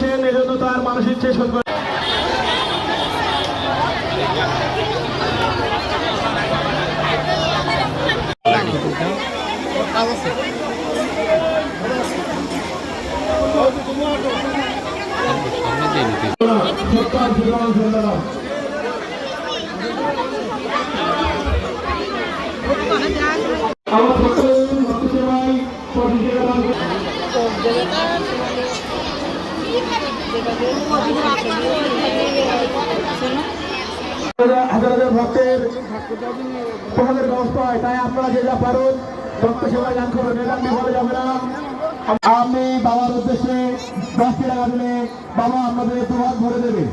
করেছেন, এজন্য তার মানসিক শেষ করে। হাজার হাজার ভক্তের তোমাদের ব্যবস্থা হয়, তাই আপনারা যে যা পারুন ভক্ত সেবায় দান করবেন, এলাম বিফলে যাবে না। আমি বাবার উদ্দেশ্যে 10টি টাকা দিলে বাবা আপনাদের প্রভাব ভরে দেবে।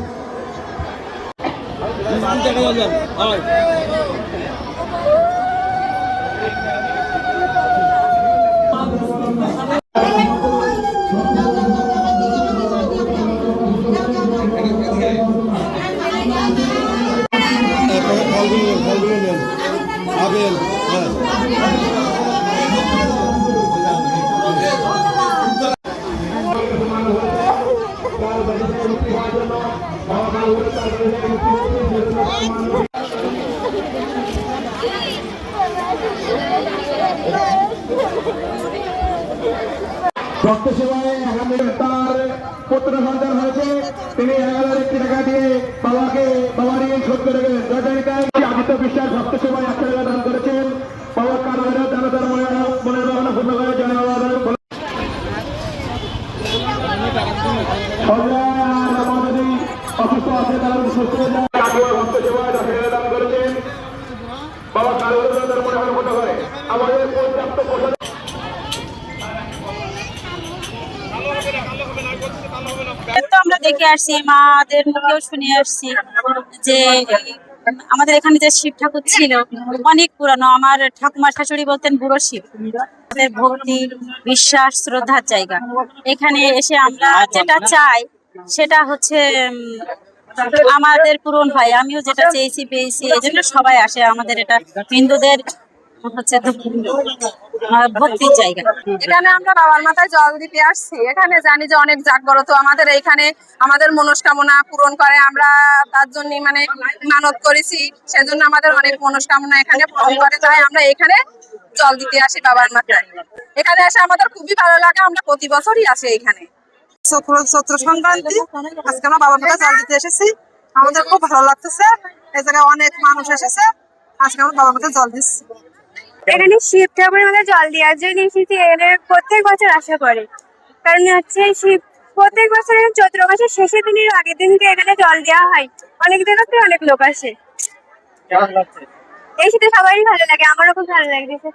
ভক্ত সেবায় তার পুত্র সন্তান হয়েছে, তিনি 1001 টাকা দিয়ে বাবার ঋণ শোধ করে গেলেন। আদিত্য বিশ্বাস ভক্ত সেবায় 1 টাকা দান করেছেন। বাবার কারণে তার মনের ভাবনা পূর্ণ করে অসুস্থ আছে, তারা সুস্থ হয়ে যায়। ভক্ত সেবায় 10 টাকা দান করেছেন। বাবার কারণে তার মনে ভাবনা পূর্ণ করে। আমাদের পর্যাপ্ত আমরা দেখে আসছি, মাদের মুখেও শুনে আসছি যে আমাদের এখানে যে শিব ঠাকুর ছিল অনেক পুরানো। আমার ঠাকুমার শাশুড়ি বলতেন বুড়ো শিব। আমাদের ভক্তি, বিশ্বাস, শ্রদ্ধার জায়গা। এখানে এসে আমরা যেটা চাই সেটা হচ্ছে আমাদের পূরণ হয়। আমিও যেটা চেয়েছি পেয়েছি, এই জন্য সবাই আসে। আমাদের এটা হিন্দুদের হচ্ছে ভক্তির জায়গা। এখানে আমরা বাবার মাথায় জল দিতে আসছি। এখানে জানি যে অনেক জাগ্রত আমাদের এইখানে আমাদের মনস্কামনা পূরণ করে। আমরা তার জন্য মানে মানত করেছি, সেজন্য আমাদের অনেক মনস্কামনা এখানে পূরণ করে। তাই আমরা এখানে জল দিতে আসি বাবার মাথায়। এখানে এসে আমাদের খুবই ভালো লাগে, আমরা প্রতি বছরই আসি এখানে। চৈত্র সংক্রান্তি আজকে আমরা বাবার মাথায় জল দিতে এসেছি, আমাদের খুব ভালো লাগতেছে। এই জায়গায় অনেক মানুষ এসেছে, আজকে আমরা বাবার মাথায় জল দিচ্ছি। এখানে শিব ঠাকুরের মধ্যে জল দেওয়ার জন্য এসেছি। এখানে প্রত্যেক বছর আসা করে, কারণ হচ্ছে শিব প্রত্যেক বছর চৈত্র মাসের শেষের দিনের আগের দিনকে এখানে জল দেওয়া হয়। অনেক জায়গা থেকে অনেক লোক আসে। এই শীতে সবারই ভালো লাগে, আমারও খুব ভালো লাগছে।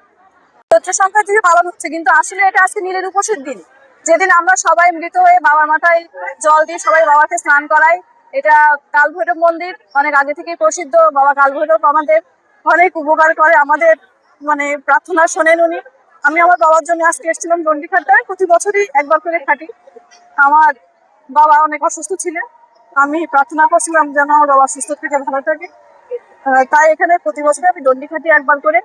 চৈত্র সংক্রান্তি পালন হচ্ছে, কিন্তু আসলে এটা আজকে নীলের উপোসের দিন, যেদিন আমরা সবাই মিলিত হয়ে বাবার মাথায় জল দিয়ে সবাই বাবাকে স্নান করাই। এটা কালভৈরব মন্দির, অনেক আগে থেকেই প্রসিদ্ধ। বাবা কালভৈরব আমাদের অনেক উপকার করে, আমাদের মানে প্রার্থনা শোনেন উনি। আমি আমার বাবার জন্য আজকে এসেছিলাম দণ্ডি খাটতে। প্রতি বছরই একবার করে খাটি। আমার বাবা অনেক অসুস্থ ছিলেন, আমি প্রার্থনা করছিলাম যেন আমার বাবা সুস্থ থেকে ভালো থাকে। তাই এখানে প্রতি বছর আমি দণ্ডি খাটি একবার করে।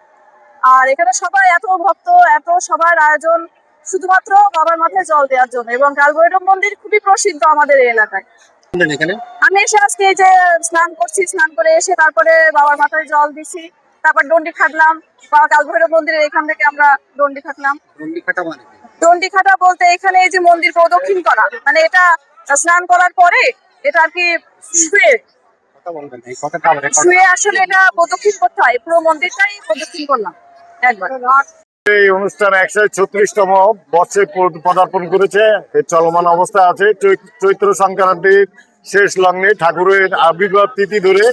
আর এখানে সবাই এত ভক্ত, এত সবার আয়োজন শুধুমাত্র বাবার মাথায় জল দেওয়ার জন্য। এবং কালভৈরব মন্দির খুবই প্রসিদ্ধ আমাদের এই এলাকায়। আমি এসে আজকে এই যে স্নান করছি, স্নান করে এসে তারপরে বাবার মাথায় জল দিছি, তারপর দণ্ডি খাটলাম। বাবা কালভৈরব মন্দিরের এখান থেকে আমরা দণ্ডি খাটলাম। দণ্ডি খাটা বলতে এখানে এই যে মন্দির প্রদক্ষিণ করা, মানে এটা স্নান করার পরে এটা আর কি শুয়ে আসলে এটা প্রদক্ষিণ করতে হয়। পুরো মন্দিরটাই প্রদক্ষিণ করলাম একবার। এই অনুষ্ঠান 136তম বর্ষে পদার্পণ করেছে, চলমান অবস্থা আছে। চৈত্র সংক্রান্তির শেষ লগ্নে ঠাকুরের আবির্ভাব তিথি ধরে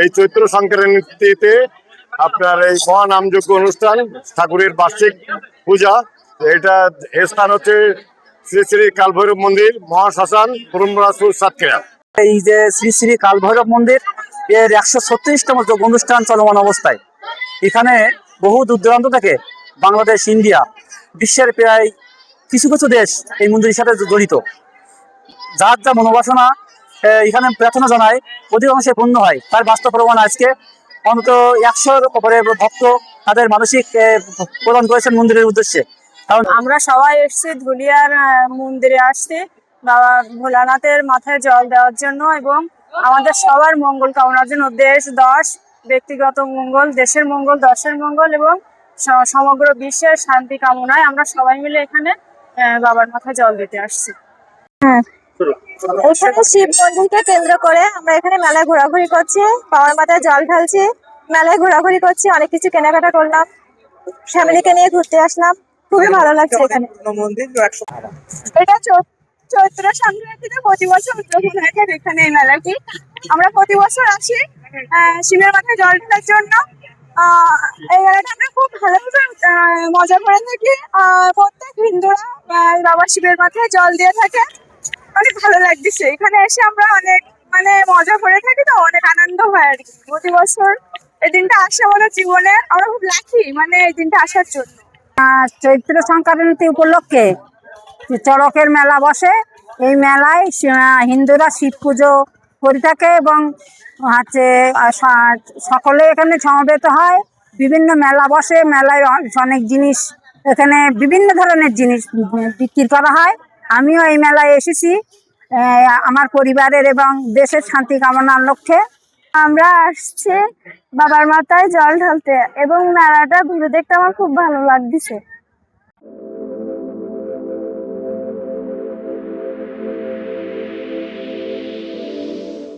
এই চৈত্র সংক্রান্তিতে আপনার এই মহানামযজ্ঞ অনুষ্ঠান, ঠাকুরের বার্ষিক পূজা। এটা স্থান হচ্ছে শ্রী শ্রী কালভৈরব মন্দির, মহাশ্মশান, পুরমরাজপুর, সাতক্ষীরা। এই যে শ্রী শ্রী কালভৈরব মন্দির এর 136তম অনুষ্ঠান চলমান অবস্থায়। এখানে বহু দূর দূরান্ত থেকে বাংলাদেশ, ইন্ডিয়া, বিশ্বের প্রায় কিছু কিছু দেশ এই মন্দিরের সাথে জড়িত। যার যা মনোবাসনা এখানে প্রার্থনা জানায়, অধিকাংশে পূর্ণ হয়। তার বাস্তব প্রমাণ আজকে অন্তত 100-র উপরে ভক্ত তাদের মানসিক প্রদান করেছেন মন্দিরের উদ্দেশ্যে। আমরা সবাই এসছি ধুলিয়ার মন্দিরে আসছি। বাবা ভোলানাথের মাথায় জল দেওয়ার জন্য এবং আমাদের সবার মঙ্গল কামনার জন্য, দেশ দশ ব্যক্তিগত মঙ্গল, দেশের মঙ্গল, দশের মঙ্গল এবং সমগ্র বিশ্বের শান্তি কামনায় আমরা সবাই মিলে এখানে বাবার মাথায় জল দিতে আসছি। এখানে শিব মন্দিরকে কেন্দ্র করে আমরা এখানে মেলায় ঘোরাঘুরি করছি, বাবার মাথায় জল ঢালছি, মেলায় ঘোরাঘুরি করছি, অনেক কিছু কেনাকাটা করলাম, ফ্যামিলিকে নিয়ে ঘুরতে আসলাম, খুবই ভালো লাগছে এখানে। এটা চৈত্র সংক্রান্তিতে প্রতি বছর উদযাপন হয়ে থাকে এখানে এই মেলাটি। আমরা প্রতি বছর আসি শিবের মাথায় জল ঢালার জন্য। এই মেলাটা আমরা খুব ভালোভাবে মজা করে থাকি। প্রত্যেক হিন্দুরা বাবা শিবের মাথায় জল দিয়ে থাকে, অনেক ভালো লাগছে। এখানে এসে আমরা অনেক মজা করে থাকি, তো অনেক আনন্দ হয় আর কি। প্রতি বছর এই দিনটা আসে আমাদের জীবনে, আমরা খুব লাকি এই দিনটা আসার জন্য। চৈত্র সংক্রান্তি উপলক্ষে চড়কের মেলা বসে। এই মেলায় হিন্দুরা শিব পুজো করে থাকে এবং সকলে এখানে সমবেত হয়। বিভিন্ন মেলা বসে, মেলায় অনেক জিনিস, এখানে বিভিন্ন ধরনের জিনিস বিক্রি করা হয়। আমিও এই মেলায় এসেছি আমার পরিবারের এবং দেশের শান্তি কামনার লক্ষ্যে। আমরা আসছি বাবার মাথায় জল ঢালতে এবং মেলাটা ঘুরে দেখতে আমার খুব ভালো লাগছে।